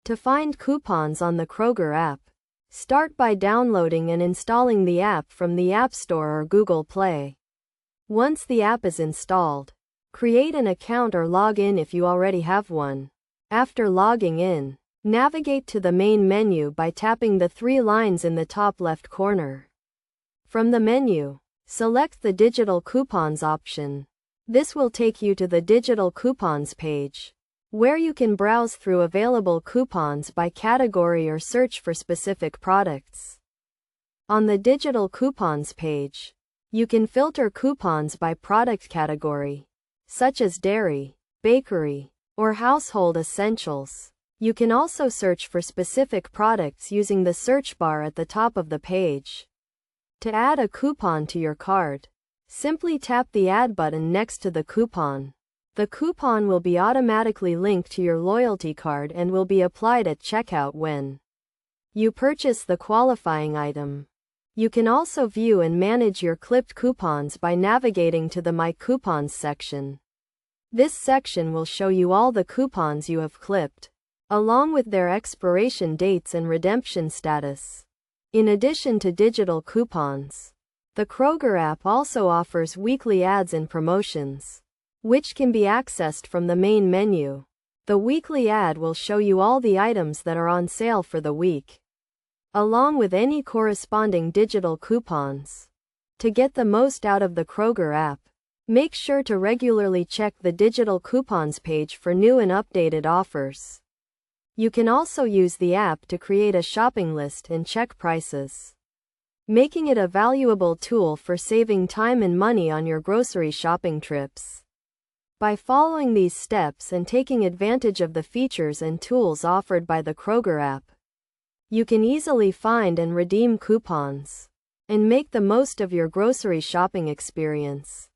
To find coupons on the Kroger app, start by downloading and installing the app from the App Store or Google Play. Once the app is installed, create an account or log in if you already have one. After logging in, navigate to the main menu by tapping the three lines in the top left corner. From the menu, select the Digital Coupons option. This will take you to the Digital Coupons page, where you can browse through available coupons by category or search for specific products. On the Digital Coupons page, you can filter coupons by product category, such as dairy, bakery, or household essentials. You can also search for specific products using the search bar at the top of the page. To add a coupon to your cart, simply tap the Add button next to the coupon. The coupon will be automatically linked to your loyalty card and will be applied at checkout when you purchase the qualifying item. You can also view and manage your clipped coupons by navigating to the My Coupons section. This section will show you all the coupons you have clipped, along with their expiration dates and redemption status. In addition to digital coupons, the Kroger app also offers weekly ads and promotions, which can be accessed from the main menu. The weekly ad will show you all the items that are on sale for the week, along with any corresponding digital coupons. To get the most out of the Kroger app, make sure to regularly check the digital coupons page for new and updated offers. You can also use the app to create a shopping list and check prices, making it a valuable tool for saving time and money on your grocery shopping trips. By following these steps and taking advantage of the features and tools offered by the Kroger app, you can easily find and redeem coupons and make the most of your grocery shopping experience.